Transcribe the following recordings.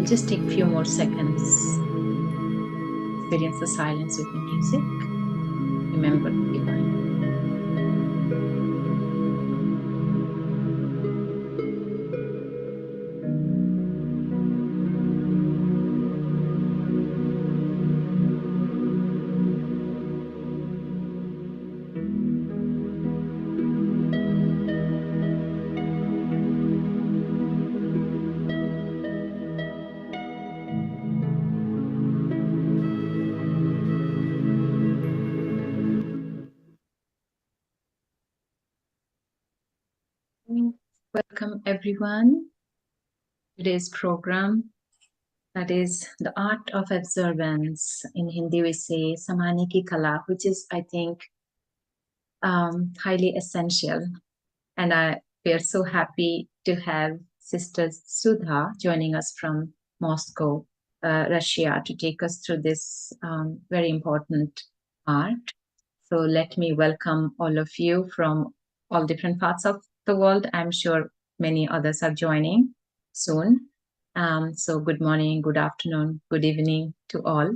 We'll just take a few more seconds. Experience the silence with the music. Remember the divine. Welcome everyone. Today's program, that is the art of observance. In Hindi we say Samani ki Kala, which is, I think, highly essential. And we are so happy to have Sister Sudha joining us from Moscow, Russia, to take us through this very important art. So let me welcome all of you from all different parts of the world. I'm sure many others are joining soon. So good morning, good afternoon, good evening to all.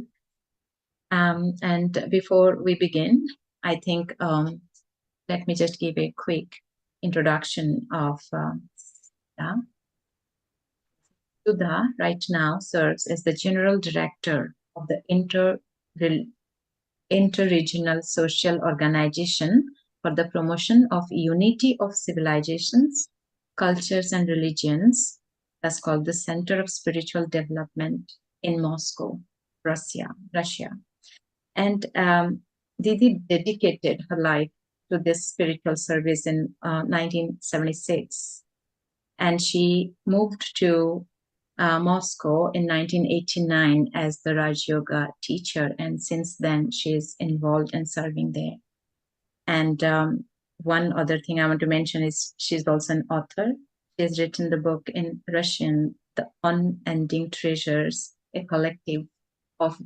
And before we begin, I think let me just give a quick introduction of Sudha. Sudha right now serves as the General Director of the Interregional Social Organization for the Promotion of Unity of Civilizations, Cultures and Religions, that's called the Center of Spiritual Development in Moscow, Russia. And Didi dedicated her life to this spiritual service in 1976. And she moved to Moscow in 1989 as the Raj Yoga teacher. And since then, she is involved in serving there. And one other thing I want to mention is she's also an author. She has written the book in Russian, The Unending Treasures, a collection of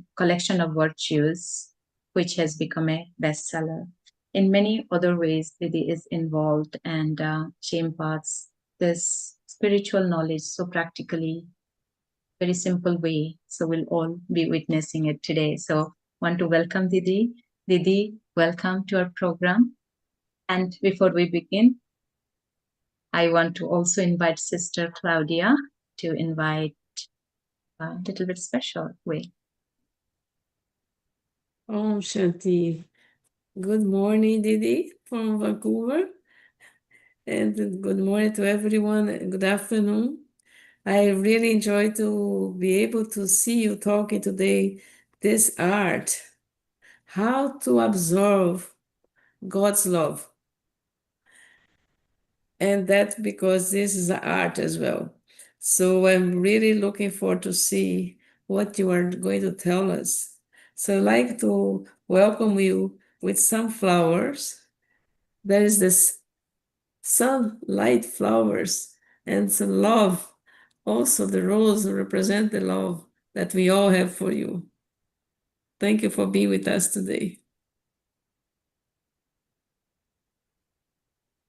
virtues, which has become a bestseller. In many other ways, Didi is involved, and she imparts this spiritual knowledge so practically, very simple way. So we'll all be witnessing it today. So want to welcome Didi. Didi, welcome to our program. And before we begin, I want to also invite Sister Claudia to invite a little bit special way. Om Shanti. Good morning, Didi, from Vancouver. And good morning to everyone. Good afternoon. I really enjoy to be able to see you talking today, this art, how to absorb God's love. And that's because this is an art as well. So I'm really looking forward to see what you are going to tell us. So I'd like to welcome you with some flowers. There is this sunlight flowers and some love. Also, the rose represent the love that we all have for you. Thank you for being with us today.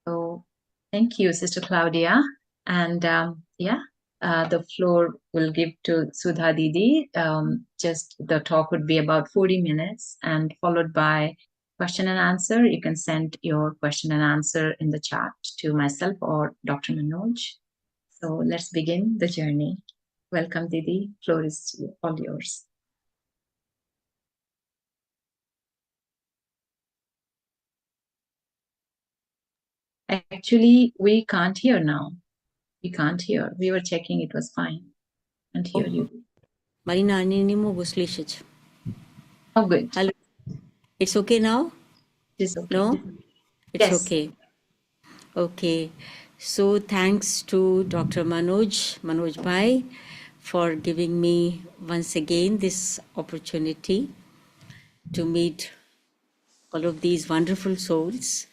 So thank you, Sister Claudia. And the floor will give to Sudha Didi. Just the talk would be about 40 minutes and followed by question and answer. You can send your question and answer in the chat to myself or Dr. Manoj. So let's begin the journey. Welcome, Didi. Floor is all yours. Actually, we can't hear now. We can't hear. We were checking, it was fine. Can't hear you. Marina, słyszeć. Oh, good. Hello. It's okay now? It's okay. No? It's Yes. okay. Okay. So thanks to Dr. Manoj Bhai, for giving me once again this opportunity to meet all of these wonderful souls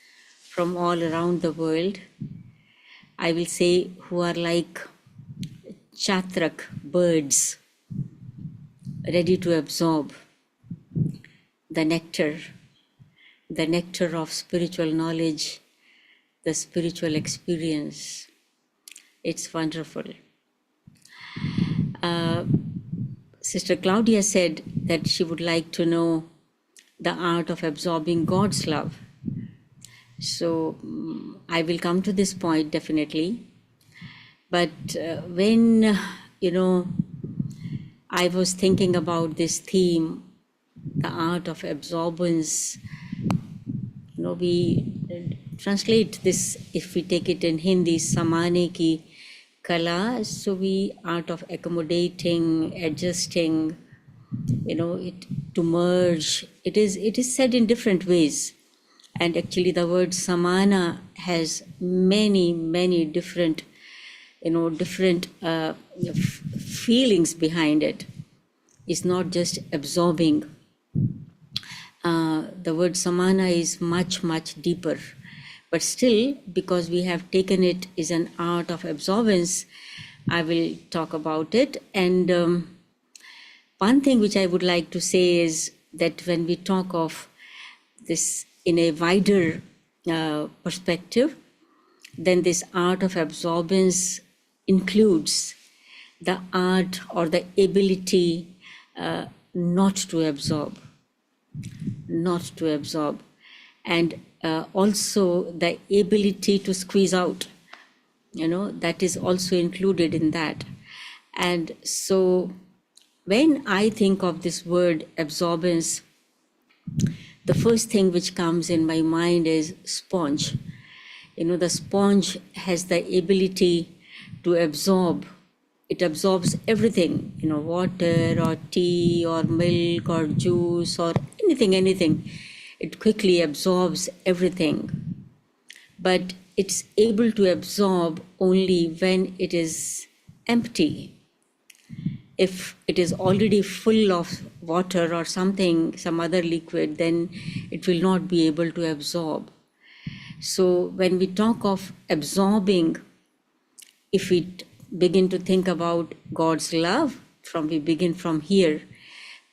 from all around the world. I will say who are like chatrak birds, ready to absorb the nectar of spiritual knowledge, the spiritual experience. It's wonderful. Sister Claudia said that she would like to know the art of absorbing God's love. So I will come to this point definitely. But when, I was thinking about this theme, the art of absorbance, we translate this, if we take it in Hindi, samane ki kala, so we art of accommodating, adjusting, it to merge. It is said in different ways. And actually the word samana has many different, different feelings behind it. It's not just absorbing. The word samana is much deeper. But still, because we have taken it as an art of absorbance, I will talk about it. And one thing which I would like to say is that when we talk of this in a wider perspective, then this art of absorbance includes the art or the ability not to absorb, and also the ability to squeeze out, that is also included in that. And so when I think of this word absorbance, the first thing which comes in my mind is sponge. The sponge has the ability to absorb. It absorbs everything, water or tea or milk or juice or anything. It quickly absorbs everything. But it's able to absorb only when it is empty. If it is already full of water or something, some other liquid, then it will not be able to absorb. So when we talk of absorbing, if we begin to think about God's love, we begin from here.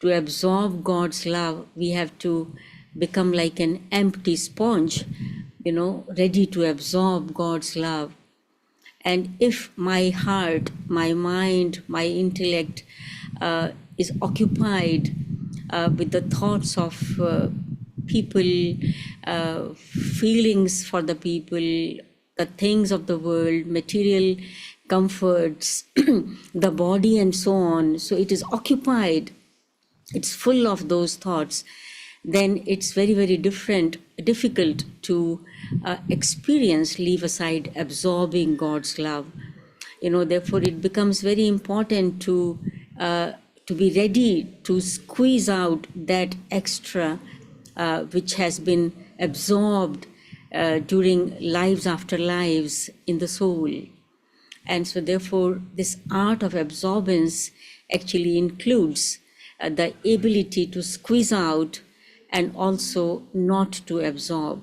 To absorb God's love, we have to become like an empty sponge, ready to absorb God's love. And if my heart, my mind, my intellect is occupied with the thoughts of people, feelings for the people, the things of the world, material comforts, the body and so on, so it is occupied, it's full of those thoughts, then it's very difficult to experience, leave aside absorbing God's love. Therefore it becomes very important to be ready to squeeze out that extra which has been absorbed during lives after lives in the soul. And so therefore this art of absorbance actually includes the ability to squeeze out and also not to absorb.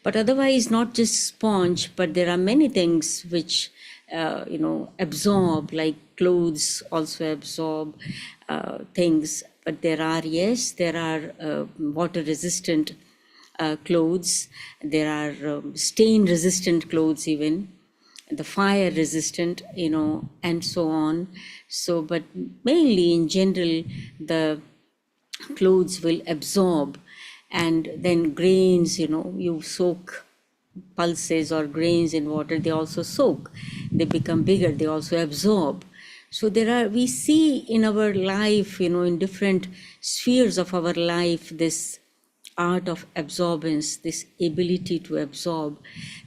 But otherwise, not just sponge, but there are many things which, absorb, like clothes also absorb things. But there are water-resistant clothes, there are stain-resistant clothes even, the fire-resistant, and so on. So, but mainly in general, the clothes will absorb. And then grains, you soak pulses or grains in water, they also soak, they become bigger, they also absorb. So we see in our life, in different spheres of our life, this art of absorbance, this ability to absorb.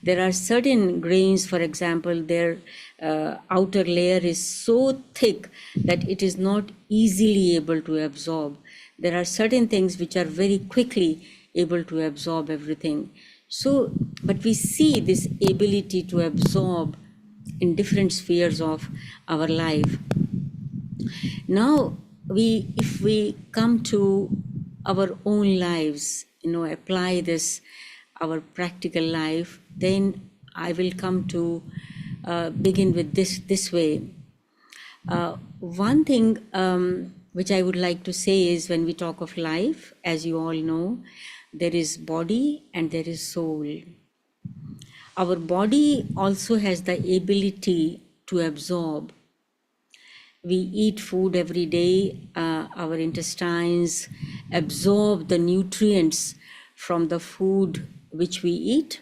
There are certain grains, for example, their outer layer is so thick that it is not easily able to absorb. There are certain things which are very quickly able to absorb everything. So, but we see this ability to absorb in different spheres of our life. Now, if we come to our own lives, apply this, our practical life, then I will come to begin with this way. One thing which I would like to say is, when we talk of life, as you all know, there is body and there is soul. Our body also has the ability to absorb, we eat food every day, our intestines absorb the nutrients from the food which we eat,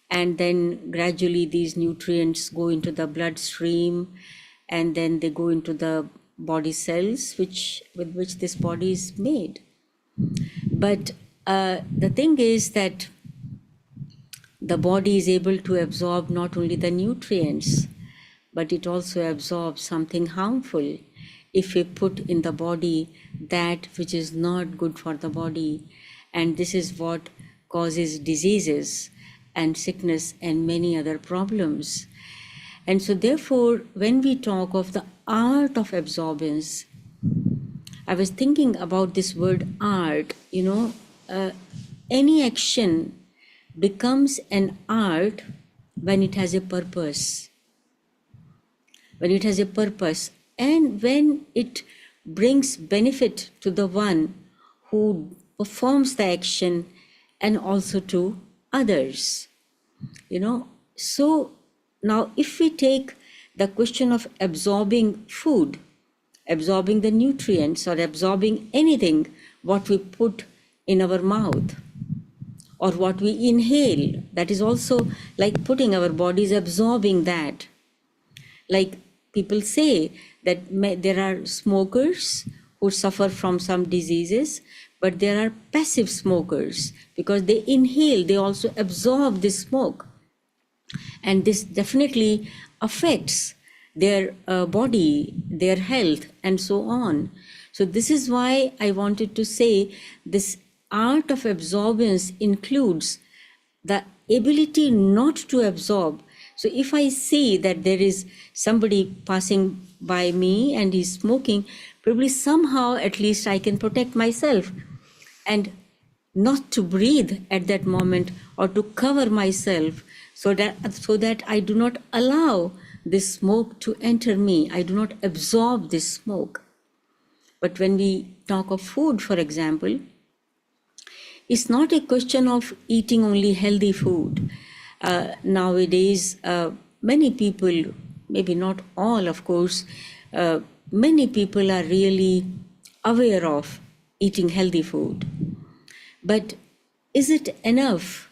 and then gradually these nutrients go into the bloodstream, and then they go into the body cells with which this body is made. But the thing is that the body is able to absorb not only the nutrients, but it also absorbs something harmful if we put in the body that which is not good for the body. And this is what causes diseases and sickness and many other problems. And so therefore, when we talk of the art of absorbance, I was thinking about this word art. Any action becomes an art when it has a purpose. When it has a purpose, and when it brings benefit to the one who performs the action and also to others. So now if we take the question of absorbing food, absorbing the nutrients, or absorbing anything what we put in our mouth or what we inhale, that is also like putting our bodies absorbing that. Like people say that there are smokers who suffer from some diseases, but there are passive smokers because they inhale, they also absorb this smoke. And this definitely affects their body, their health, and so on. So this is why I wanted to say this art of absorbance includes the ability not to absorb. So if I see that there is somebody passing by me and he's smoking, probably somehow at least I can protect myself and not to breathe at that moment, or to cover myself so that I do not allow this smoke to enter me. I do not absorb this smoke. But when we talk of food, for example, it's not a question of eating only healthy food. Nowadays, many people, maybe not all, of course, many people are really aware of eating healthy food. But is it enough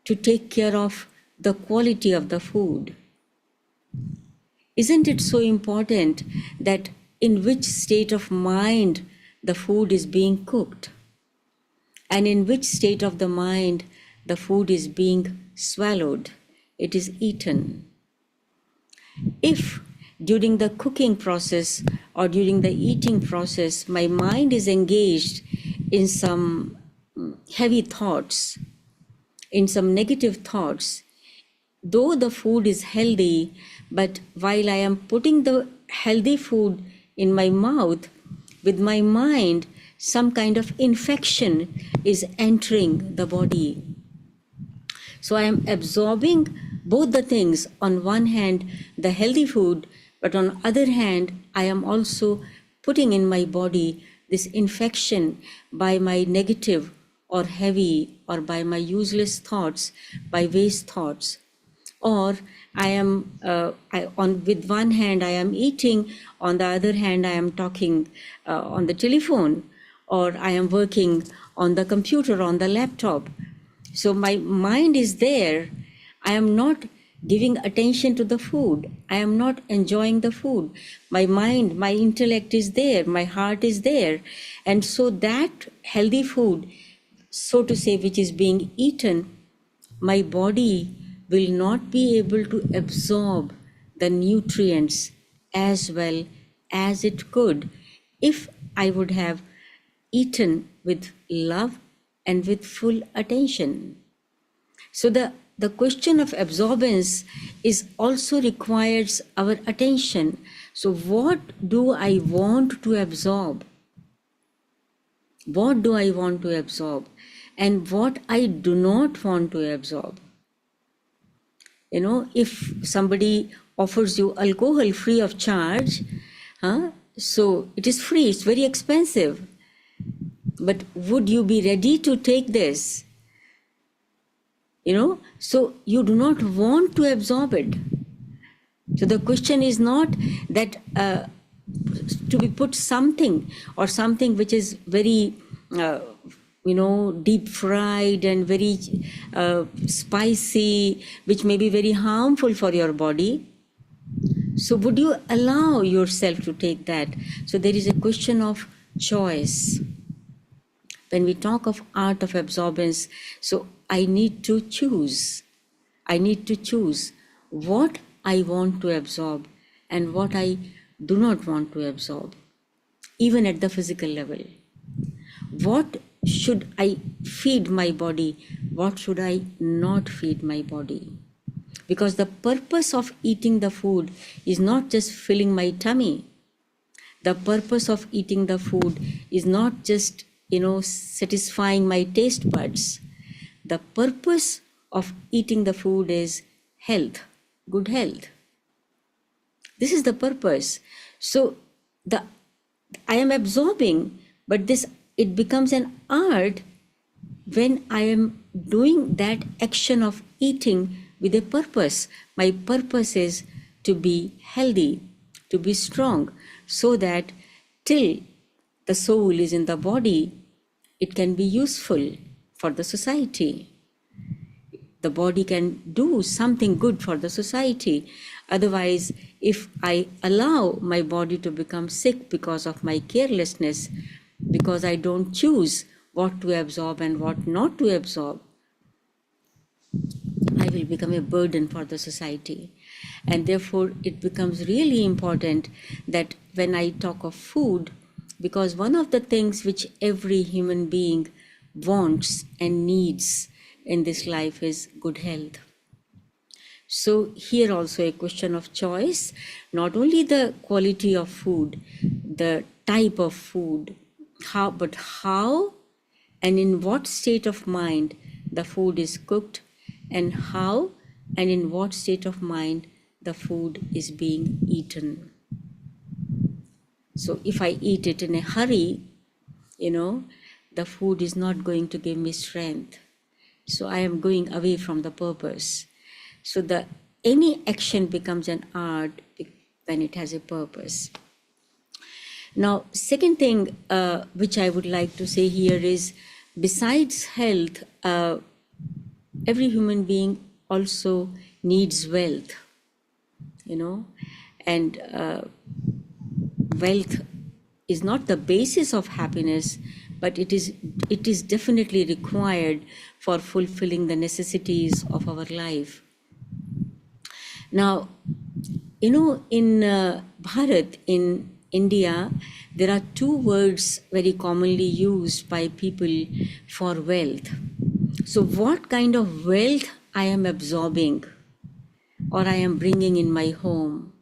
to take care of the quality of the food? Isn't it so important that in which state of mind the food is being cooked, and in which state of the mind the food is being swallowed, it is eaten? If during the cooking process or during the eating process my mind is engaged in some heavy thoughts, in some negative thoughts, though the food is healthy, but while I am putting the healthy food in my mouth, with my mind, some kind of infection is entering the body. So I am absorbing both the things. On one hand, the healthy food, but on the other hand, I am also putting in my body this infection by my negative or heavy, or by my useless thoughts, by waste thoughts. Or I am, with one hand I am eating, on the other hand I am talking on the telephone, or I am working on the computer, on the laptop. So my mind is there. I am not giving attention to the food. I am not enjoying the food. My mind, my intellect is there. My heart is there. And so that healthy food, so to say, which is being eaten, my body will not be able to absorb the nutrients as well as it could if I would have eaten with love and with full attention. So the question of absorbance is also requires our attention. So what do I want to absorb? What do I want to absorb? And what I do not want to absorb? If somebody offers you alcohol free of charge, so it is free, it's very expensive. But would you be ready to take this? So you do not want to absorb it. So the question is not that to be put something, or something which is very deep fried and very spicy, which may be very harmful for your body. So would you allow yourself to take that? So there is a question of choice. When we talk of art of absorbance, so I need to choose. I need to choose what I want to absorb and what I do not want to absorb, even at the physical level. What should I feed my body? What should I not feed my body? Because the purpose of eating the food is not just filling my tummy. The purpose of eating the food is not just, satisfying my taste buds. The purpose of eating the food is health, good health. This is the purpose. So I am absorbing, but it becomes an art when I am doing that action of eating with a purpose. My purpose is to be healthy, to be strong, so that till the soul is in the body, it can be useful for the society. The body can do something good for the society. Otherwise, if I allow my body to become sick because of my carelessness, because I don't choose what to absorb and what not to absorb, I will become a burden for the society. And therefore, it becomes really important that when I talk of food, because one of the things which every human being wants and needs in this life is good health. So here also a question of choice, not only the quality of food, the type of food, but how and in what state of mind the food is cooked, and how and in what state of mind the food is being eaten. So if I eat it in a hurry, the food is not going to give me strength. So I am going away from the purpose. So any action becomes an art when it has a purpose. Now, second thing which I would like to say here is, besides health, every human being also needs wealth, and wealth is not the basis of happiness, but it is definitely required for fulfilling the necessities of our life. Now, in Bharat, in India, there are two words very commonly used by people for wealth. So what kind of wealth I am absorbing or I am bringing in my home,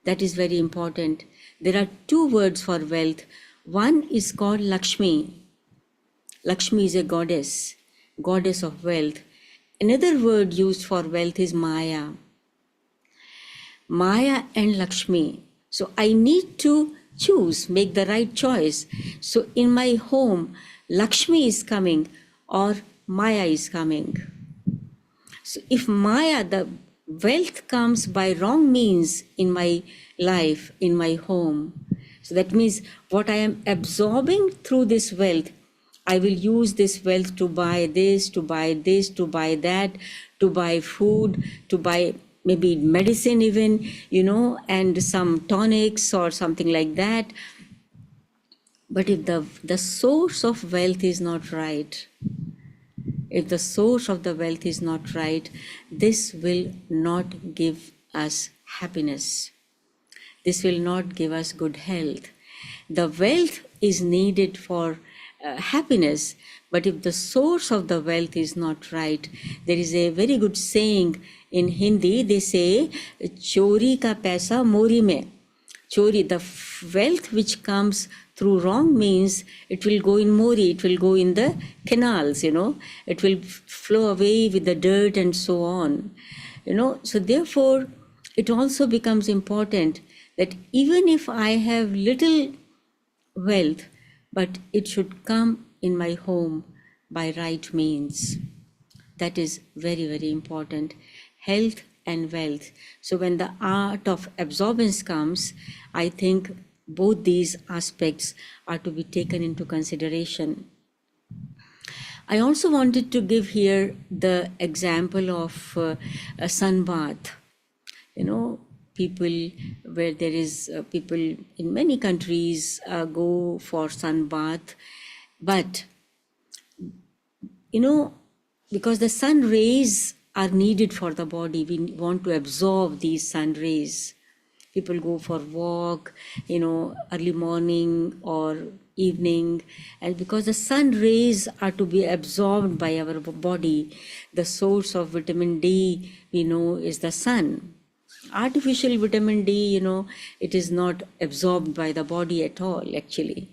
that is very important. There are two words for wealth. One is called Lakshmi. Lakshmi is a goddess of wealth. Another word used for wealth is Maya. Maya and Lakshmi. So I need to choose, make the right choice. So in my home, Lakshmi is coming or Maya is coming. So if Maya, the wealth, comes by wrong means in my life, in my home, so that means what I am absorbing through this wealth, I will use this wealth to buy this, to buy this, to buy that, to buy food, to buy maybe medicine even, and some tonics or something like that. But if the source of wealth is not right, if the source of the wealth is not right, this will not give us happiness. This will not give us good health. The wealth is needed for happiness, but if the source of the wealth is not right, there is a very good saying in Hindi, they say, chori ka paisa mori mein. Chori, the wealth which comes through wrong means, it will go in mori, it will go in the canals, it will flow away with the dirt and so on. So therefore, it also becomes important that even if I have little wealth, but it should come in my home by right means. That is very, very important. Health and wealth. So when the art of absorbance comes, I think both these aspects are to be taken into consideration. I also wanted to give here the example of a sun bath. You know, people where there is people in many countries go for sun bath, but you know, because the sun rays are needed for the body, we want to absorb these sun rays. People go for walk, you know, early morning or evening, and because the sun rays are to be absorbed by our body, the source of vitamin D we know is the sun. Artificial vitamin D, you know, it is not absorbed by the body at all actually.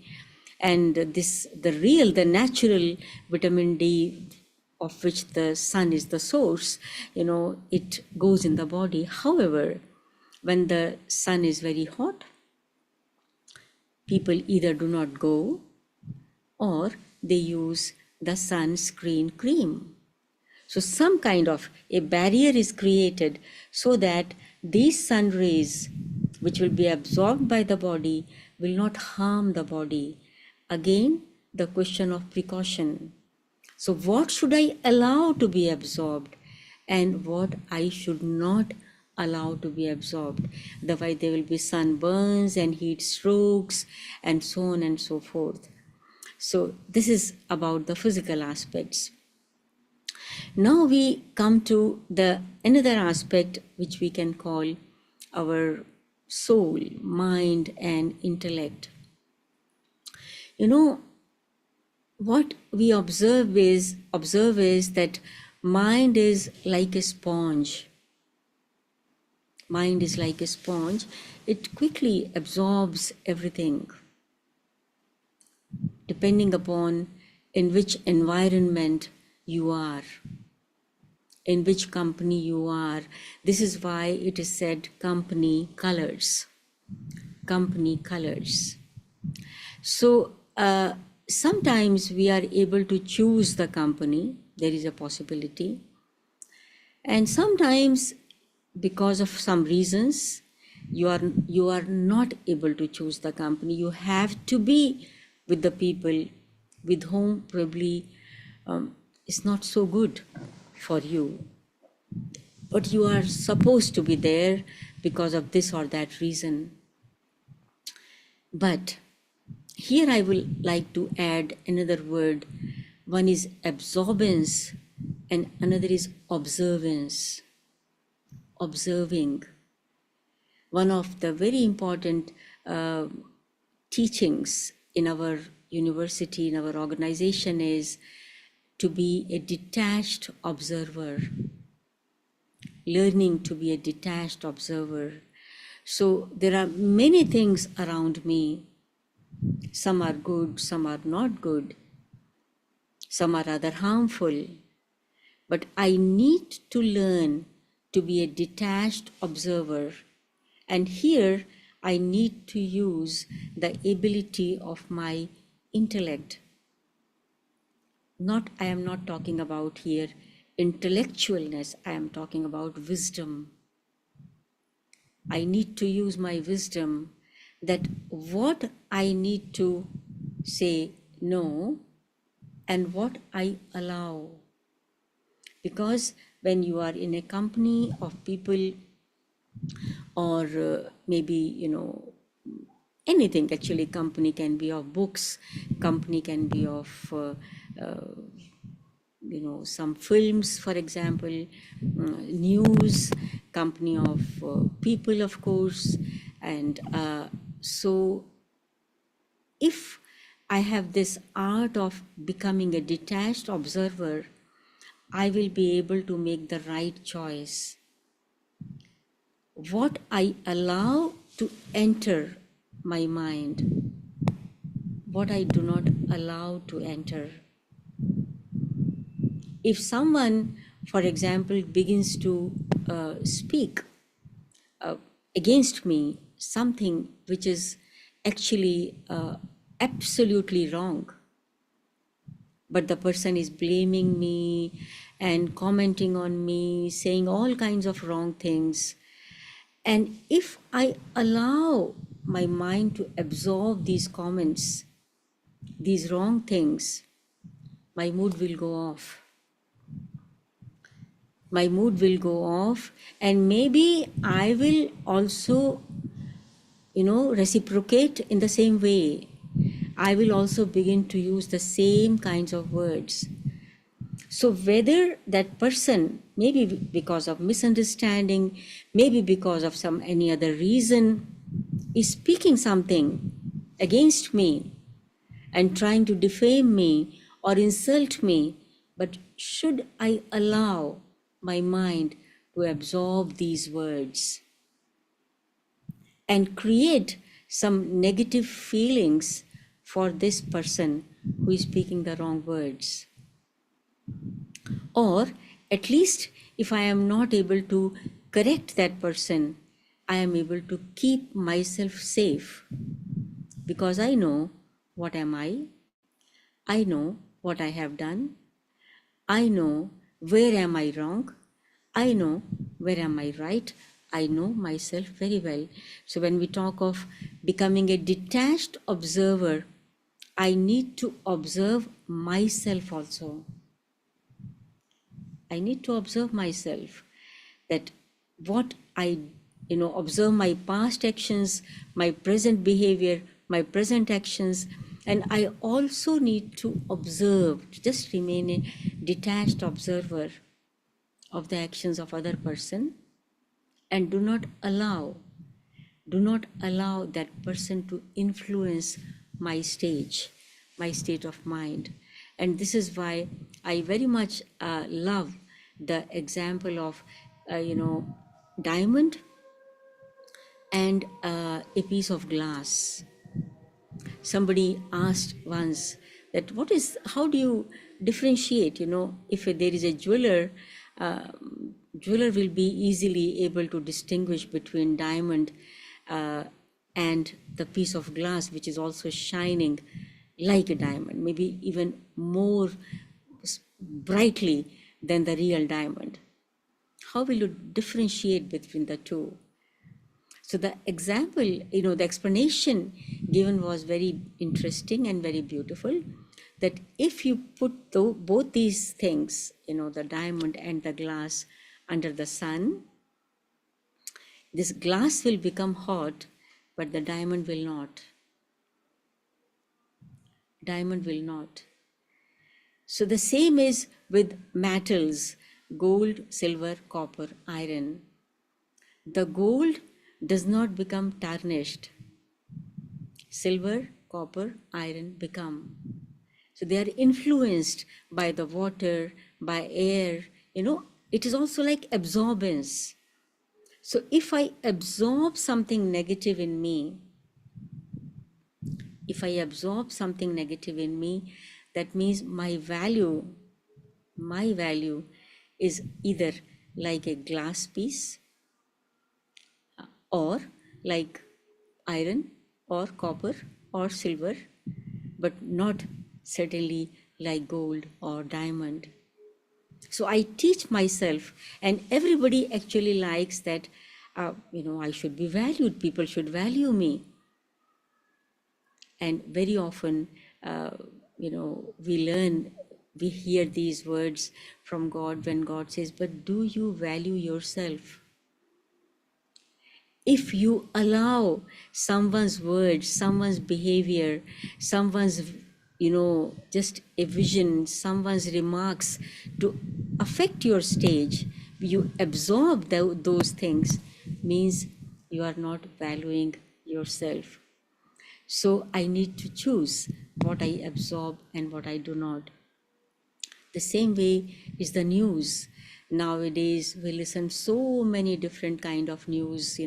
And the natural vitamin D, of which the sun is the source, you know, it goes in the body. However, when the sun is very hot, people either do not go or they use the sunscreen cream. So some kind of a barrier is created so that these sun rays, which will be absorbed by the body, will not harm the body. Again, the question of precaution. So what should I allow to be absorbed and what I should not allow to be absorbed? Otherwise there will be sunburns and heat strokes and so on and so forth. So this is about the physical aspects. Now we come to the another aspect which we can call our soul, mind and intellect. You know, what we observe is that mind is like a sponge. Mind is like a sponge. It quickly absorbs everything, depending upon in which environment you are, in which company you are. This is why it is said company colors. Company colors. So sometimes we are able to choose the company. There is a possibility. And sometimes because of some reasons, you are not able to choose the company. You have to be with the people with whom probably it's not so good for you. But you are supposed to be there because of this or that reason. But here I would like to add another word. One is absorbance and another is observance. Observing. One of the very important teachings in our university, in our organization is to be a detached observer. Learning to be a detached observer. So there are many things around me. Some are good, some are not good. Some are rather harmful. But I need to learn to be a detached observer. And here I need to use the ability of my intellect. I am not talking about here intellectualness, I am talking about wisdom. I need to use my wisdom that what I need to say no and what I allow. Because when you are in a company of people or maybe, you know, anything actually, company can be of books, company can be of you know, some films, for example, news, company of people, of course. And so if I have this art of becoming a detached observer, I will be able to make the right choice. What I allow to enter my mind, what I do not allow to enter. If someone, for example, begins to speak against me, something which is actually absolutely wrong, but the person is blaming me and commenting on me, saying all kinds of wrong things. And if I allow my mind to absorb these comments, these wrong things, my mood will go off. My mood will go off, and maybe I will also, reciprocate in the same way. I will also begin to use the same kinds of words. So whether that person, maybe because of misunderstanding, maybe because of some any other reason, is speaking something against me and trying to defame me or insult me, but should I allow my mind to absorb these words and create some negative feelings for this person who is speaking the wrong words? Or at least if I am not able to correct that person, I am able to keep myself safe because I know what am I know what I have done, I know where am I wrong, I know where am I right, I know myself very well. So when we talk of becoming a detached observer, I need to observe myself also. I need to observe myself, that what I, observe my past actions, my present behavior, my present actions, and I also need to observe, to just remain a detached observer of the actions of other person, and do not allow that person to influence my state of mind. And this is why I very much love the example of diamond and a piece of glass. Somebody asked once that how do you differentiate, if there is a jeweler, jeweler will be easily able to distinguish between diamond and the piece of glass which is also shining like a diamond, maybe even more brightly than the real diamond. How will you differentiate between the two? So the example, the explanation given was very interesting and very beautiful, that if you put both these things, the diamond and the glass, under the sun, this glass will become hot, but the diamond will not. Diamond will not. So the same is with metals, gold, silver, copper, iron. The gold does not become tarnished. Silver, copper, iron become. So they are influenced by the water, by air. It is also like absorbance. So if I absorb something negative in me, that means my value is either like a glass piece or like iron or copper or silver, but not certainly like gold or diamond. So I teach myself, and everybody actually likes that, I should be valued, people should value me. And very often, we hear these words from God when God says, but do you value yourself? If you allow someone's words, someone's behavior, someone's, just a vision, someone's remarks to affect your stage, you absorb those things, means you are not valuing yourself. So I need to choose what I absorb and what I do not. The same way is the news. Nowadays, we listen so many different kind of news,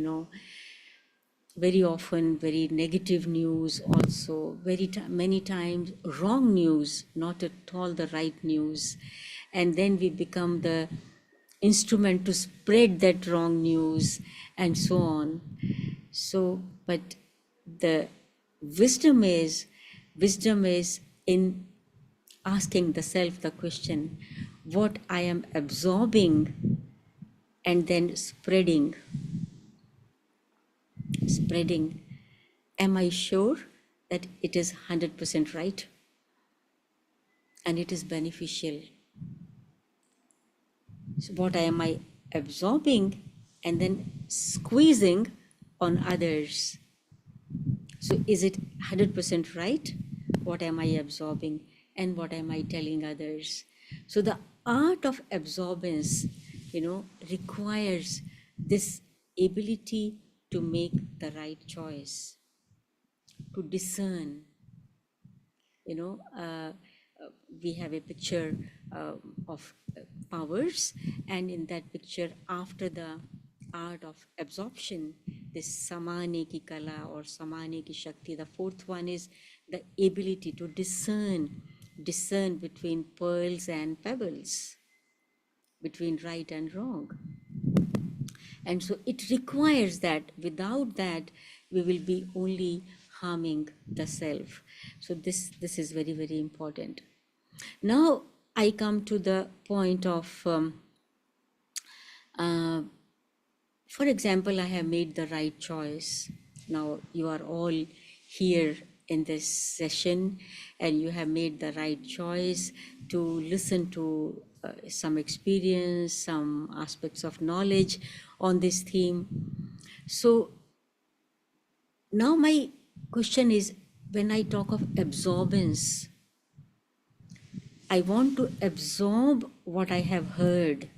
very often very negative news also, many times wrong news, not at all the right news. And then we become the instrument to spread that wrong news and so on. So, but the wisdom is in asking the self the question, what I am absorbing, and then spreading Am I sure that it is 100% right and it is beneficial? So what am I absorbing and then squeezing on others? So is it 100% right? What am I absorbing and what am I telling others? So the art of absorbance, requires this ability to make the right choice, to discern. you know, uh, we have a picture of powers, and in that picture, after the art of absorption, this samane ki kala or samane ki shakti, the fourth one is the ability to discern between pearls and pebbles, between right and wrong. And so it requires that. Without that, we will be only harming the self. So this is very, very important. Now I come to the point of, for example, I have made the right choice. Now you are all here in this session and you have made the right choice to listen to some experience, some aspects of knowledge on this theme. So now my question is, when I talk of absorbance, I want to absorb what I have heard,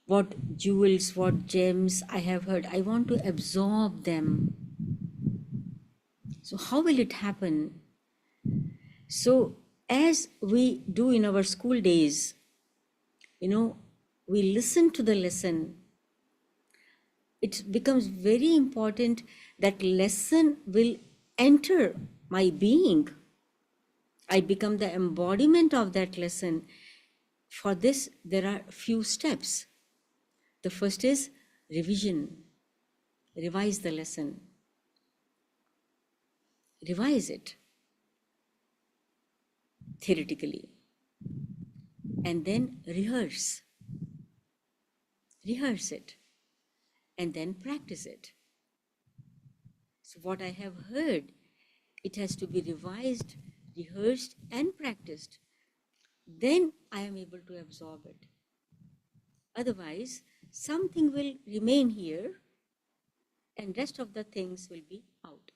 what jewels, what gems I have heard. I want to absorb them. So how will it happen? So as we do in our school days, we listen to the lesson. It becomes very important that lesson will enter my being. I become the embodiment of that lesson. For this, there are few steps. The first is revision. Revise the lesson. Revise it theoretically. And then rehearse. Rehearse it. And then practice it. So what I have heard, it has to be revised, rehearsed, and practiced. Then I am able to absorb it. Otherwise, something will remain here and rest of the things will be out.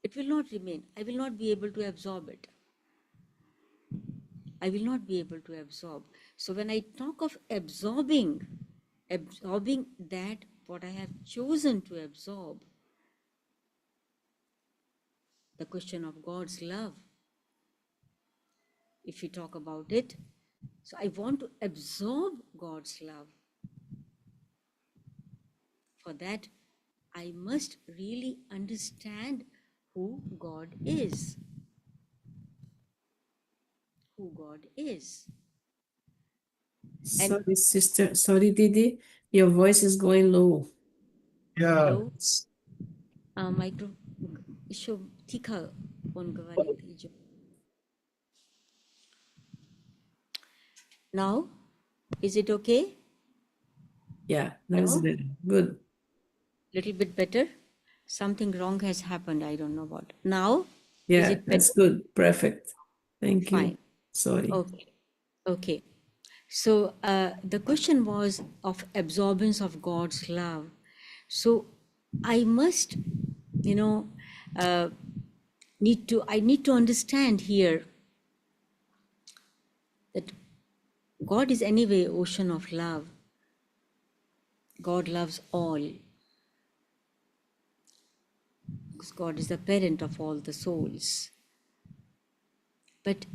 It will not remain. I will not be able to absorb it. I will not be able to absorb. So when I talk of absorbing that what I have chosen to absorb, the question of God's love, if we talk about it, so I want to absorb God's love. For that, I must really understand who God is. Who God is. Sorry, sister. Sorry, Didi. Your voice is going low. Yeah. Hello? Micro isho tika on gawarit ijo. Now, is it okay? Yeah, that's better. Good. Little bit better. Something wrong has happened. I don't know what. Now, is Yeah, it that's better? good. Perfect. Thank you. Fine. Sorry. Okay. Okay. So the question was of absorbance of God's love. So I must, I need to understand here that God is anyway ocean of love. God loves all. Because God is the parent of all the souls. But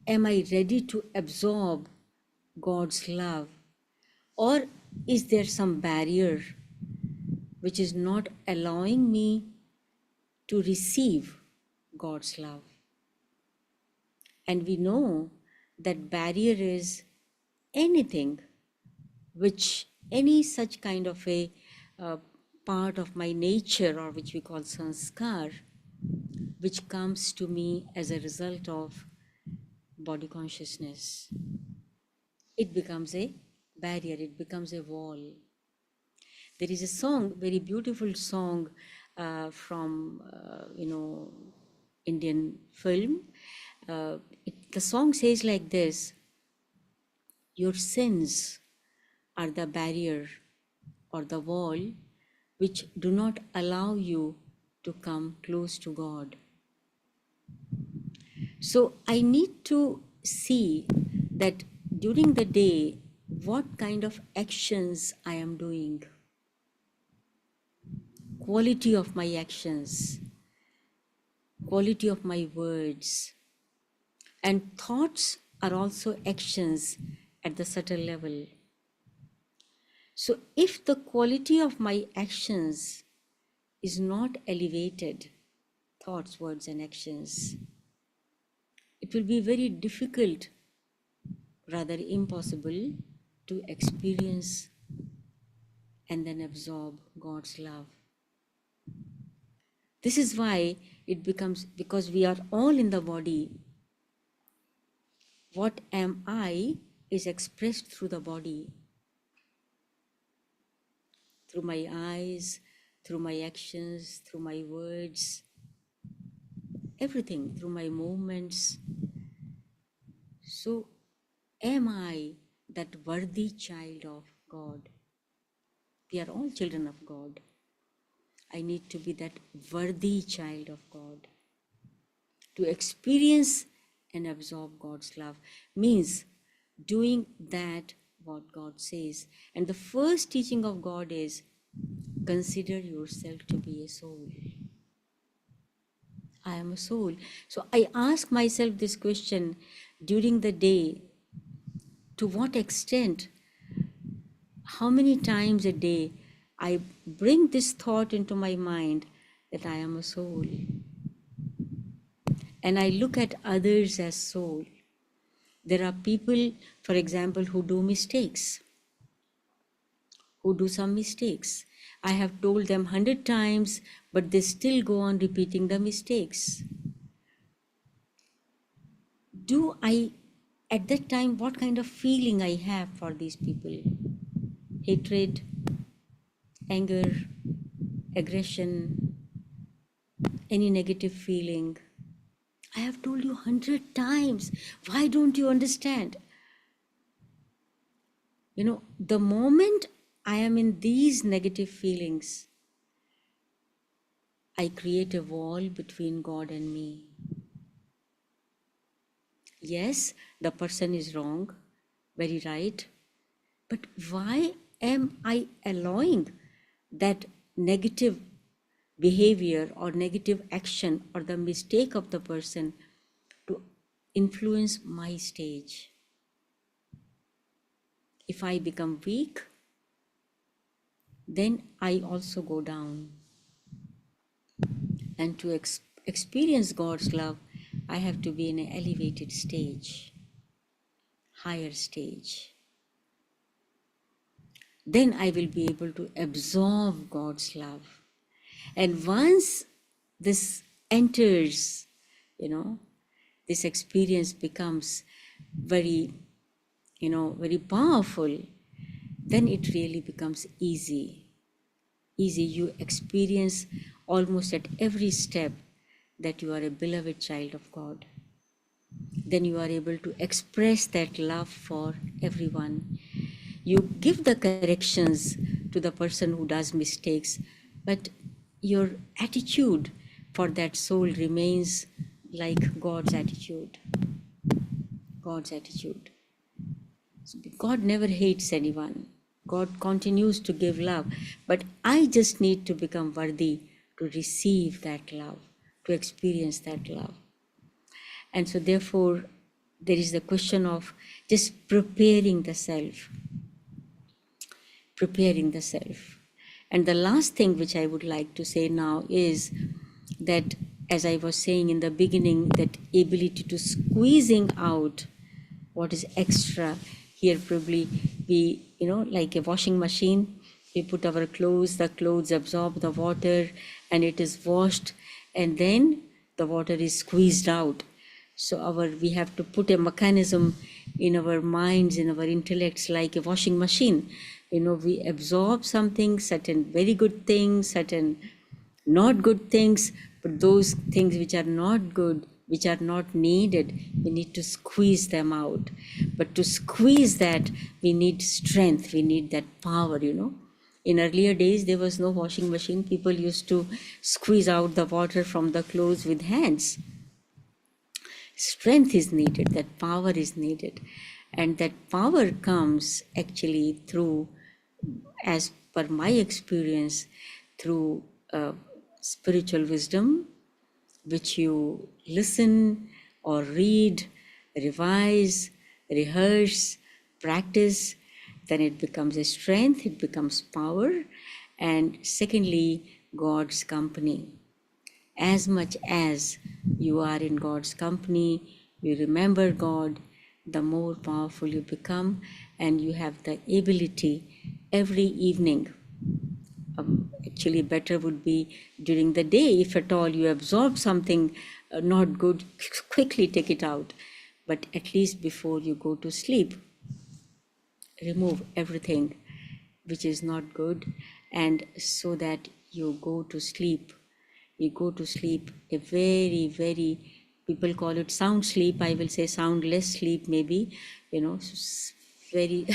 am I ready to absorb God's love? Or is there some barrier which is not allowing me to receive God's love? And we know that barrier is anything which, any such kind of a part of my nature, or which we call sanskar, which comes to me as a result of body consciousness. It becomes a barrier, it becomes a wall. There is a song, very beautiful song, from, Indian film. The song says like this: your sins are the barrier or the wall which do not allow you to come close to God. So I need to see that during the day, what kind of actions I am doing, quality of my actions, quality of my words, and thoughts are also actions at the subtle level. So if the quality of my actions is not elevated, thoughts, words, and actions, it will be very difficult, rather impossible, to experience and then absorb God's love. This is why it becomes, because we are all in the body, what am I is expressed through the body, through my eyes, through my actions, through my words, everything, through my movements. So, am I that worthy child of God? We are all children of God. I need to be that worthy child of God. To experience and absorb God's love means doing that what God says. And the first teaching of God is, consider yourself to be a soul. I am a soul. So I ask myself this question during the day: to what extent, how many times a day I bring this thought into my mind that I am a soul, and I look at others as soul. There are people, for example, who do mistakes, who do some mistakes. I have told them 100 times, but they still go on repeating the mistakes. Do I, at that time, what kind of feeling I have for these people? Hatred, anger, aggression, any negative feeling? I have told you 100 times. Why don't you understand? The moment I am in these negative feelings, I create a wall between God and me. Yes, the person is wrong, very right. But why am I allowing that negative behavior or negative action or the mistake of the person to influence my stage? If I become weak, then I also go down. And to experience God's love, I have to be in an elevated stage, higher stage. Then I will be able to absorb God's love. And once this enters, this experience becomes very, very powerful, then it really becomes easy. You experience almost at every step that you are a beloved child of God. Then you are able to express that love for everyone. You give the corrections to the person who does mistakes, but your attitude for that soul remains like God's attitude. God's attitude. God never hates anyone. God continues to give love, but I just need to become worthy to receive that love, to experience that love. And so therefore, there is the question of just preparing the self. And the last thing which I would like to say now is that, as I was saying in the beginning, that ability to squeezing out what is extra. Here probably we, like a washing machine, we put our clothes, the clothes absorb the water and it is washed, and then the water is squeezed out. So we have to put a mechanism in our minds, in our intellects, like a washing machine. We absorb something, certain very good things, certain not good things, but those things which are not good, which are not needed, we need to squeeze them out. But to squeeze that, we need strength, we need that power, In earlier days, there was no washing machine. People used to squeeze out the water from the clothes with hands. Strength is needed, that power is needed. And that power comes actually through, as per my experience, through spiritual wisdom, which you listen or read, revise, rehearse, practice, then it becomes a strength, it becomes power. And secondly, God's company. As much as you are in God's company, you remember God, the more powerful you become, and you have the ability every evening. Actually, better would be during the day. If at all you absorb something not good, quickly take it out. But at least before you go to sleep, remove everything which is not good, and so that you go to sleep. You go to sleep a very, very, people call it sound sleep. I will say soundless sleep, maybe, very,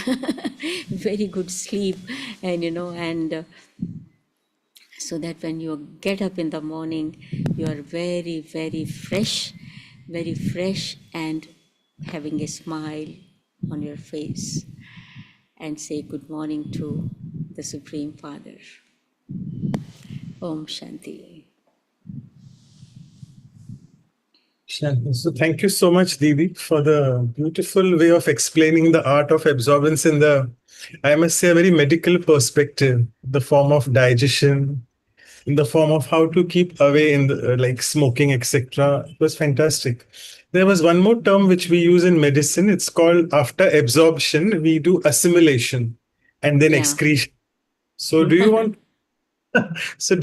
very good sleep. And, so that when you get up in the morning, you are very, very fresh, and having a smile on your face, and say good morning to the Supreme Father. Om Shanti. So thank you so much, Didi, for the beautiful way of explaining the art of absorbance in the, I must say, a very medical perspective, the form of digestion, in the form of how to keep away in the, like smoking, etc. It was fantastic. There was one more term which we use in medicine. It's called, after absorption, we do assimilation and then Yeah. excretion. So do you want, so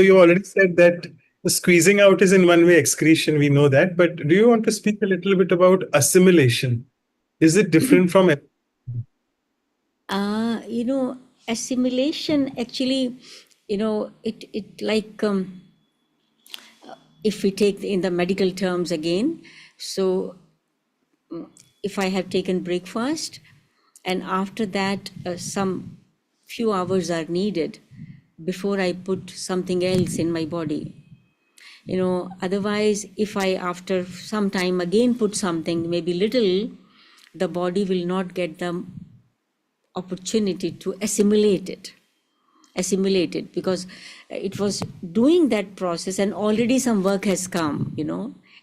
you already said that the squeezing out is in one way excretion, we know that, but do you want to speak a little bit about assimilation? Is it different from it? Assimilation actually, it like, if we take in the medical terms again, so if I have taken breakfast and after that some few hours are needed before I put something else in my body. Otherwise, if I after some time again put something, maybe little, the body will not get the opportunity to assimilate it, because it was doing that process and already some work has come,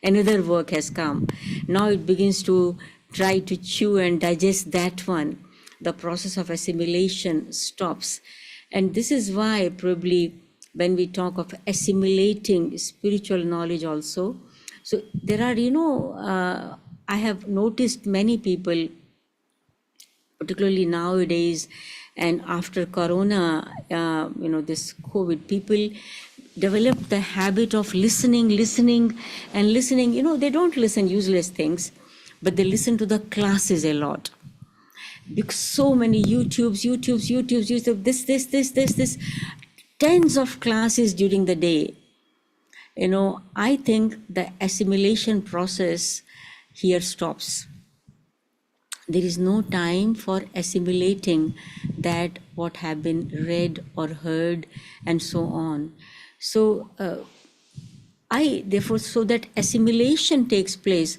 another work has come. Now it begins to try to chew and digest that one. The process of assimilation stops. And this is why probably when we talk of assimilating spiritual knowledge also, so there are, I have noticed many people, particularly nowadays and after Corona, this COVID, people develop the habit of listening. They don't listen useless things, but they listen to the classes a lot. Because so many YouTube, this, tens of classes during the day. I think the assimilation process here stops. There is no time for assimilating that what have been read or heard and so on. So therefore, so that assimilation takes place.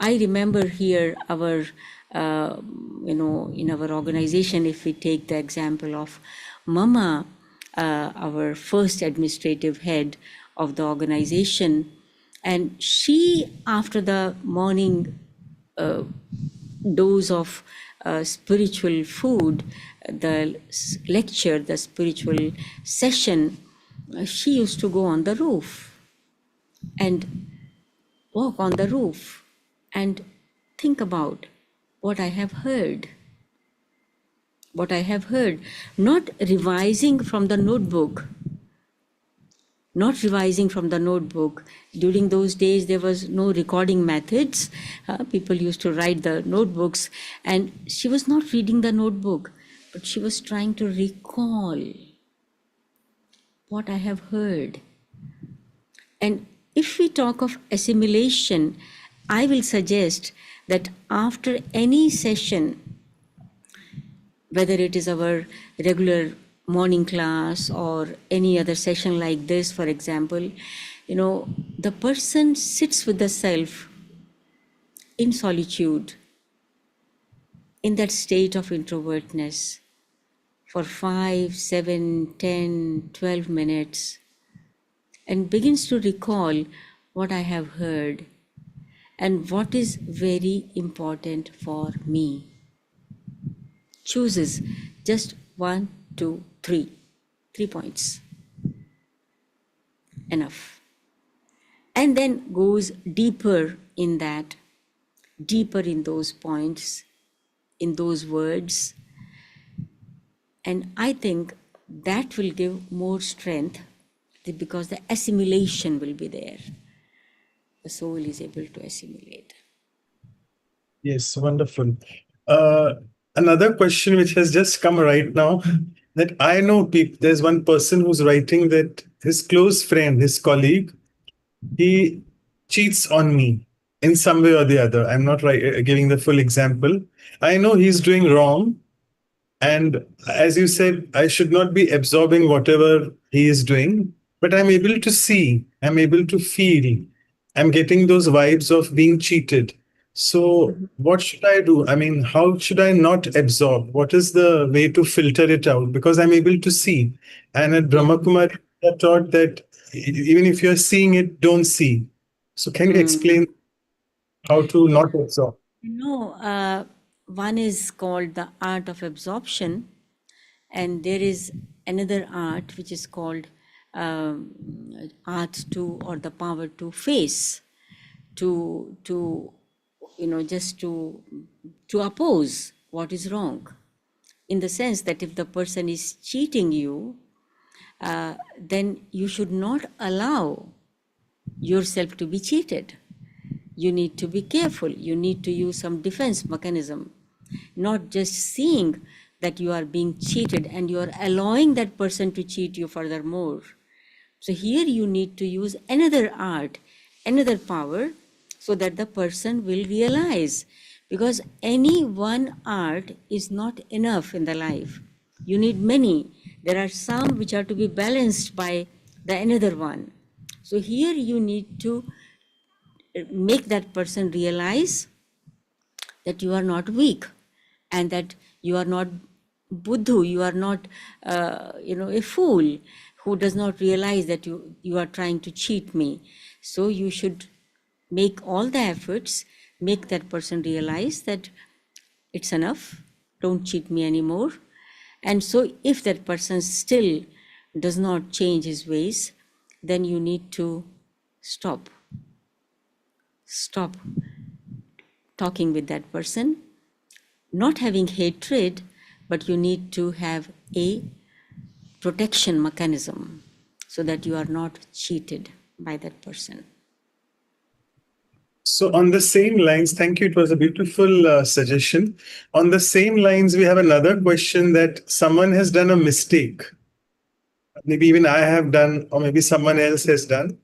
I remember here our, in our organization, if we take the example of Mama, our first administrative head of the organization, and she, after the morning dose of spiritual food, the lecture, the spiritual session, she used to go on the roof and walk on the roof and think about what I have heard. Not revising from the notebook. During those days, there was no recording methods. People used to write the notebooks, and she was not reading the notebook, but she was trying to recall what I have heard. And if we talk of assimilation, I will suggest that after any session, whether it is our regular morning class or any other session like this, for example, the person sits with the self in solitude, in that state of introvertness for 5, 7, 10, 12 minutes, and begins to recall what I have heard and what is very important for me. Chooses just 1, 2, 3 points. Enough. And then goes deeper in that, deeper in those points, in those words. And I think that will give more strength because the assimilation will be there. The soul is able to assimilate. Yes, wonderful. Another question which has just come right now, that I know people, there's one person who's writing that his close friend, his colleague, he cheats on me in some way or the other. I'm not giving the full example. I know he's doing wrong. And as you said, I should not be absorbing whatever he is doing, but I'm able to see, I'm able to feel, I'm getting those vibes of being cheated. So, what should I do? I mean, how should I not absorb? What is the way to filter it out? Because I'm able to see. And at Brahma Kumari, we are taught that even if you're seeing it, don't see. So, can you explain how to not absorb? One is called the art of absorption, and there is another art which is called art to, or the power to face, to just to oppose what is wrong, in the sense that if the person is cheating you, then you should not allow yourself to be cheated. You need to be careful. You need to use some defense mechanism, not just seeing that you are being cheated and you are allowing that person to cheat you furthermore. So here you need to use another art, another power, so that the person will realize, because any one art is not enough in the life. You need many. There are some which are to be balanced by the another one. So here you need to make that person realize that you are not weak, and that you are not buddhu, you are not a fool who does not realize that you are trying to cheat me. So you should make all the efforts, make that person realize that it's enough, don't cheat me anymore. And so if that person still does not change his ways, then you need to stop talking with that person, not having hatred, but you need to have a protection mechanism so that you are not cheated by that person. So, on the same lines, thank you. It was a beautiful suggestion. On the same lines, we have another question that someone has done a mistake. Maybe even I have done, or maybe someone else has done.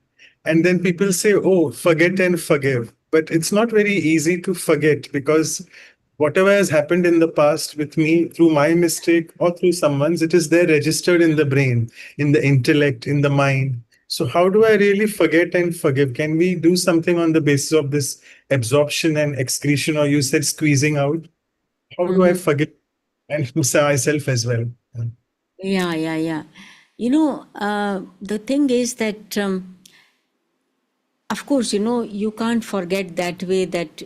And then people say, oh, forget and forgive. But it's not very easy to forget, because whatever has happened in the past with me through my mistake or through someone's, it is there registered in the brain, in the intellect, in the mind. So how do I really forget and forgive? Can we do something on the basis of this absorption and excretion, or you said squeezing out? How do I forgive and myself as well? Yeah. The thing is that, of course, you can't forget that way, that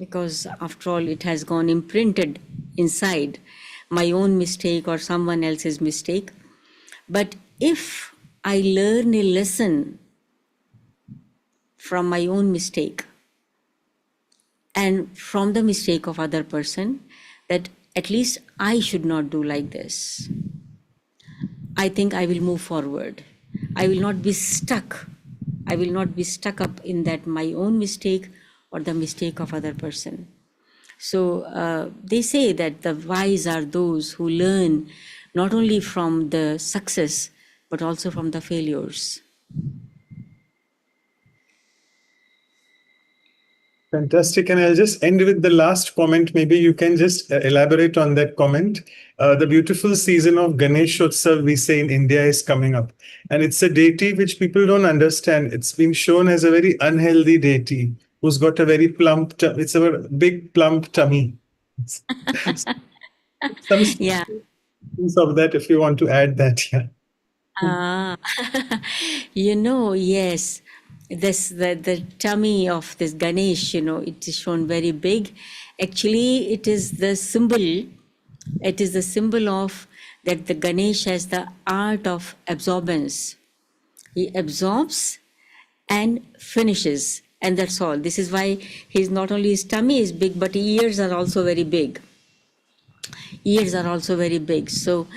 because after all, it has gone imprinted inside, my own mistake or someone else's mistake. But if I learn a lesson from my own mistake and from the mistake of other person, that at least I should not do like this, I think I will move forward. I will not be stuck. I will not be stuck up in that my own mistake or the mistake of other person. So they say that the wise are those who learn not only from the success, but also from the failures. Fantastic. And I'll just end with the last comment. Maybe you can just elaborate on that comment. The beautiful season of Ganeshotsav, we say in India, is coming up. And it's a deity which people don't understand. It's been shown as a very unhealthy deity who's got a very plump, it's a big plump tummy. Some Yeah. things of that, if you want to add that, yeah. Ah, yes, the tummy of this Ganesh, it is shown very big. Actually, it is the symbol. It is the symbol of that the Ganesh has the art of absorbance. He absorbs and finishes, and that's all. This is why he's not only his tummy is big, but ears are also very big. Ears are also very big. So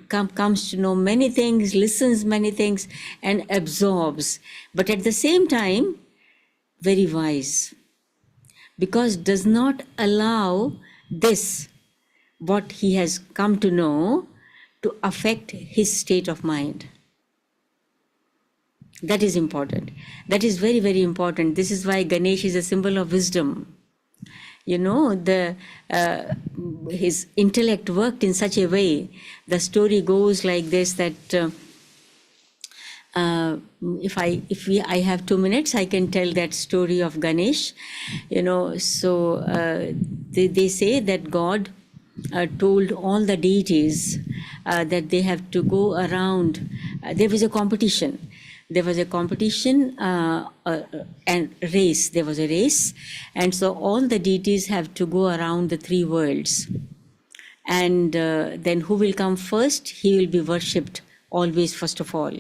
comes to know many things, listens many things, and absorbs. But at the same time, very wise, because does not allow this, what he has come to know, to affect his state of mind. That is important. That is very, very important. This is why Ganesh is a symbol of wisdom. His intellect worked in such a way. The story goes like this, that I have 2 minutes, I can tell that story of Ganesh. So they say that God told all the deities that they have to go around. There was a competition. There was a competition and race. There was a race. And so all the deities have to go around the 3 worlds. And then who will come first? He will be worshipped always first of all.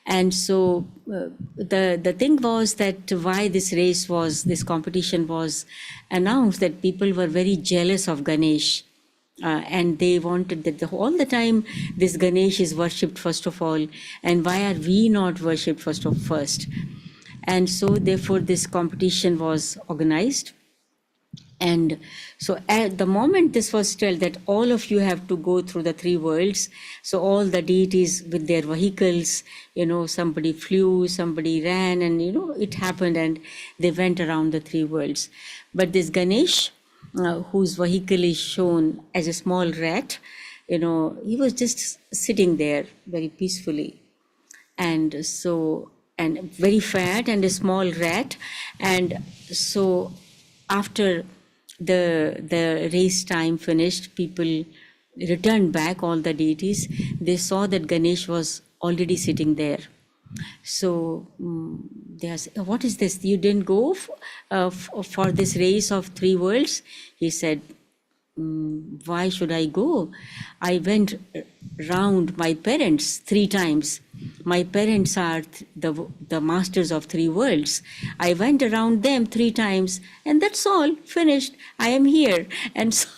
And so the thing was that why this competition was announced, that people were very jealous of Ganesh. And they wanted that all the time this Ganesh is worshipped first of all, and why are we not worshipped first? And so therefore this competition was organized. And so at the moment this was told that all of you have to go through the 3 worlds, so all the deities with their vehicles, somebody flew, somebody ran, and it happened, and they went around the 3 worlds. But this Ganesh, whose vehicle is shown as a small rat, he was just sitting there very peacefully, and very fat and a small rat. And so after the race time finished, people returned back, all the deities. They saw that Ganesh was already sitting there. So they asked, what is this? You didn't go for this race of 3 worlds? He said, why should I go? I went round my parents 3 times. My parents are the masters of 3 worlds. I went around them 3 times, and that's all, finished. I am here. And so,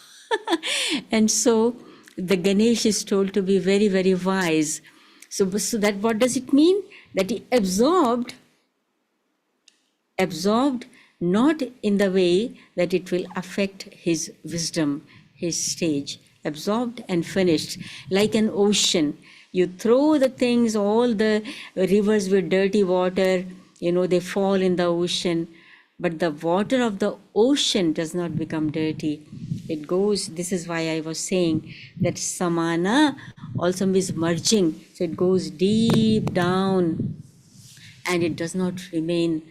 and so the Ganesh is told to be very, very wise. So that, what does it mean? That he absorbed not in the way that it will affect his wisdom, his stage. Absorbed and finished, like an ocean. You throw the things, all the rivers with dirty water, they fall in the ocean. But the water of the ocean does not become dirty. It goes, this is why I was saying that samana also means merging. So it goes deep down, and it does not remain,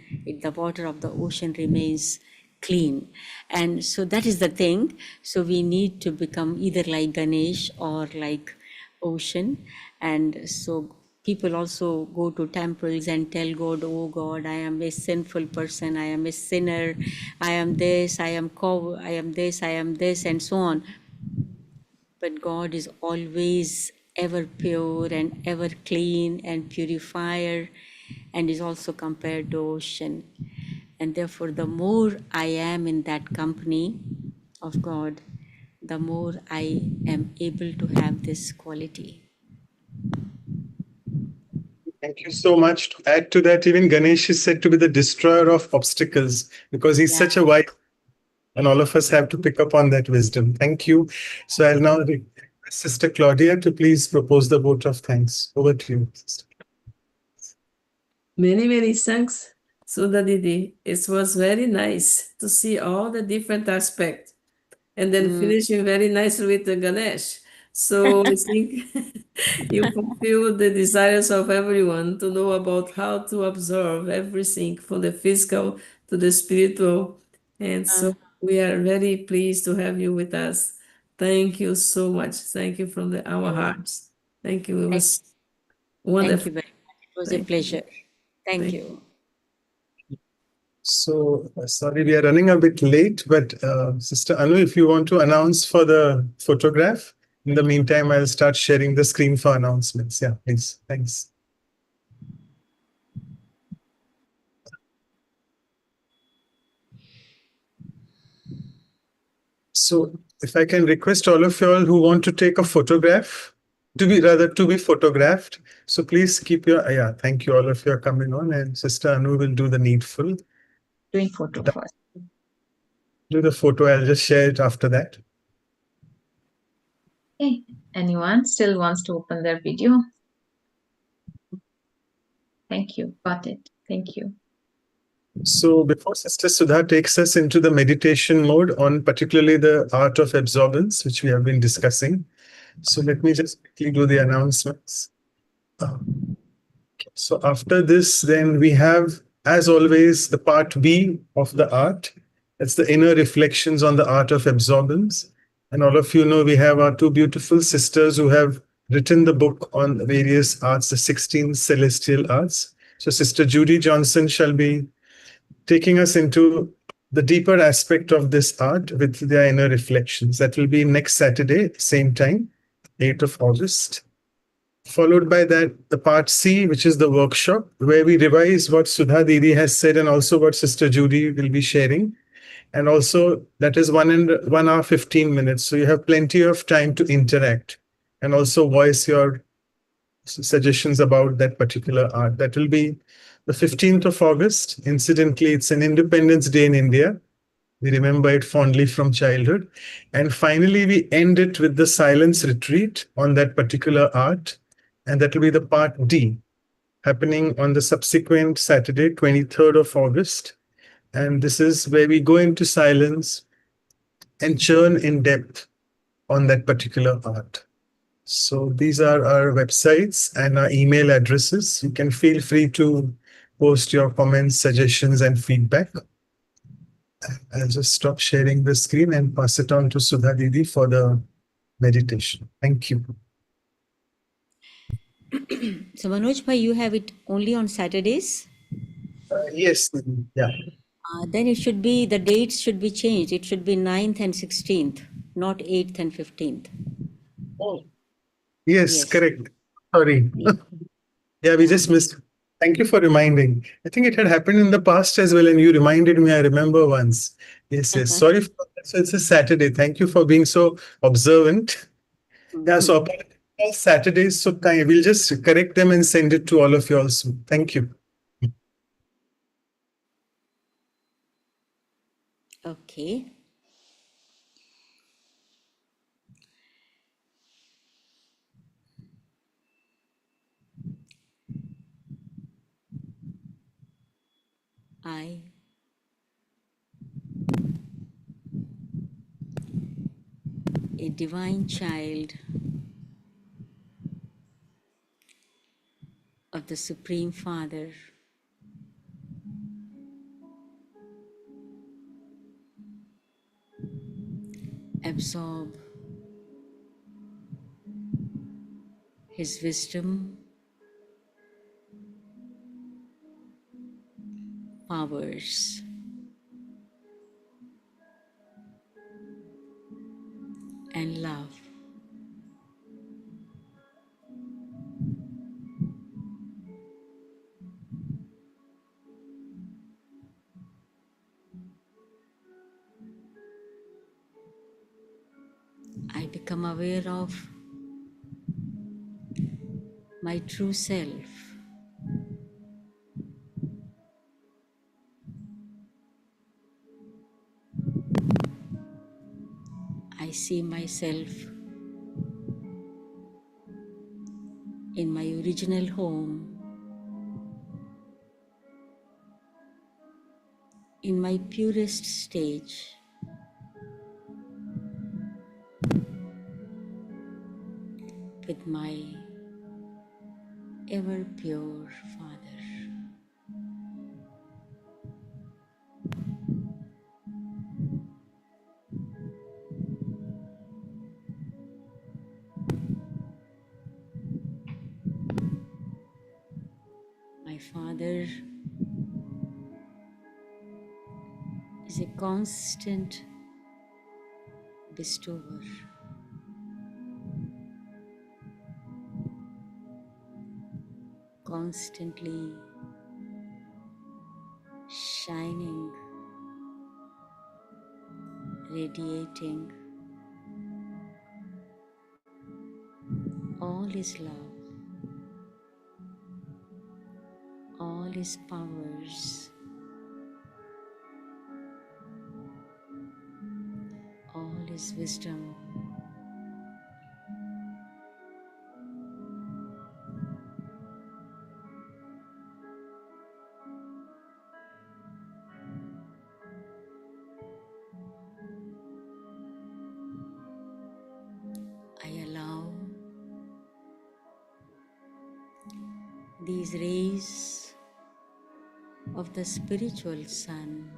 the water of the ocean remains clean. And so that is the thing. So we need to become either like Ganesh or like ocean. And so people also go to temples and tell God, oh God, I am a sinful person, I am a sinner, I am this, I am this, and so on. But God is always ever pure and ever clean and purifier, and is also compared to ocean. And therefore, the more I am in that company of God, the more I am able to have this quality. Thank you so much. To add to that, even Ganesh is said to be the destroyer of obstacles, because he's such a wise, and all of us have to pick up on that wisdom. Thank you. So I'll now Sister Claudia to please propose the vote of thanks. Over to you, sister. Many, many thanks, Sudha Didi. It was very nice to see all the different aspects. And then finishing very nicely with the Ganesh. So I think you fulfill the desires of everyone to know about how to observe everything from the physical to the spiritual. And so we are very pleased to have you with us. Thank you so much. Thank you from our hearts. Thank you. It was Thank wonderful. you very much. It was a Thank you. pleasure. Thank Thank you. So, sorry, we are running a bit late, but Sister Anu, if you want to announce for the photograph, in the meantime, I'll start sharing the screen for announcements. Yeah, please. Thanks. So, if I can request all of you all who want to take a photograph, to be photographed. So please keep your, yeah, thank you. All of you are coming on, and Sister Anu will do the needful. Doing photo first. Do the photo. I'll just share it after that. Okay. Anyone still wants to open their video? Thank you. Got it. Thank you. So before Sister Sudha takes us into the meditation mode on particularly the art of absorbance, which we have been discussing. So let me just quickly do the announcements. So after this, then we have, as always, the part B of the art. That's the inner reflections on the art of absorbance. And all of you know we have our two beautiful sisters who have written the book on various arts, the 16 celestial arts. So Sister Judy Johnson shall be taking us into the deeper aspect of this art with their inner reflections. That will be next Saturday, same time, 8th of August. Followed by that, the part C, which is the workshop, where we revise what Sudha Didi has said and also what Sister Judy will be sharing. And also, that is 1 hour, 15 minutes. So you have plenty of time to interact and also voice your suggestions about that particular art. That will be the 15th of August. Incidentally, it's an Independence Day in India. We remember it fondly from childhood. And finally, we end it with the silence retreat on that particular art. And that will be the part D, happening on the subsequent Saturday, 23rd of August. And this is where we go into silence and churn in depth on that particular art. So these are our websites and our email addresses. You can feel free to post your comments, suggestions, and feedback. I'll just stop sharing the screen and pass it on to Sudha Didi for the meditation. Thank you. So Manoj Bhai, you have it only on Saturdays? Yes, yeah. Then it should be, the dates should be changed. It should be 9th and 16th, not 8th and 15th. Oh. Yes, Yes. correct. Sorry. Yeah, we just missed. Thank you for reminding. I think it had happened in the past as well, and you reminded me. I remember once. Yes, yes. Sorry for that. So it's a Saturday. Thank you for being so observant. Yeah, so all Saturdays, so we'll just correct them and send it to all of you also. Thank you. Okay. I, a divine child of the Supreme Father, absorb His wisdom, powers, and love. I become aware of my true self. I see myself original home, in my purest stage, with my ever pure Father. My Father is a constant bestower, constantly shining, radiating all His love, all His powers, all His wisdom. I allow these rays of the spiritual sun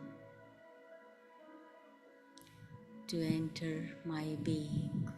to enter my being.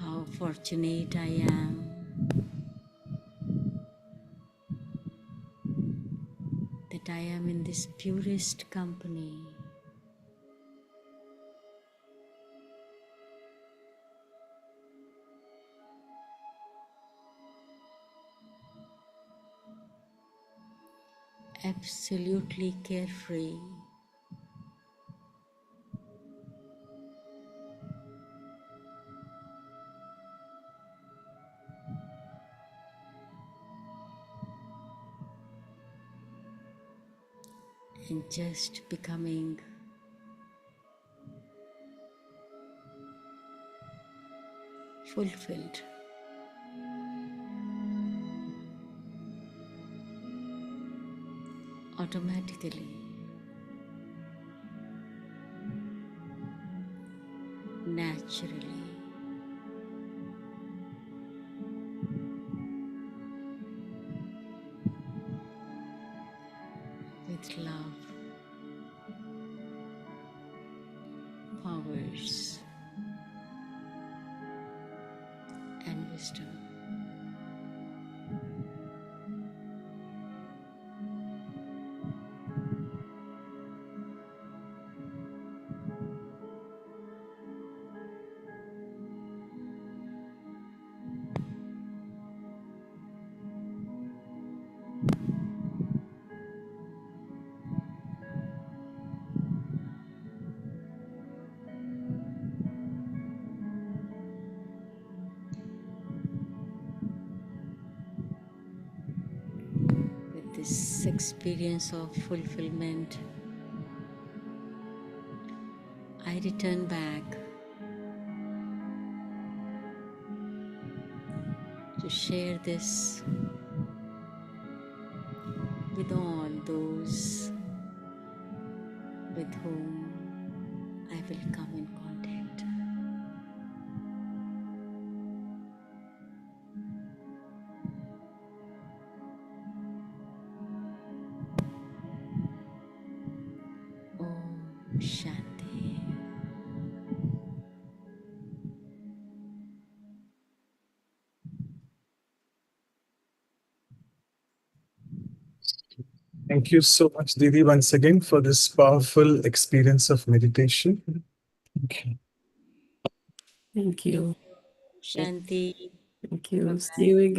How fortunate I am that I am in this purest company. Absolutely carefree, and just becoming fulfilled. Automatically, naturally, with love, powers, and wisdom. With this experience of fulfillment, I return back to share this with all those with whom I will come in contact. Thank you so much, Didi, once again for this powerful experience of meditation. Okay. Thank you. Shanti. Thank you. Bye-bye. See you again.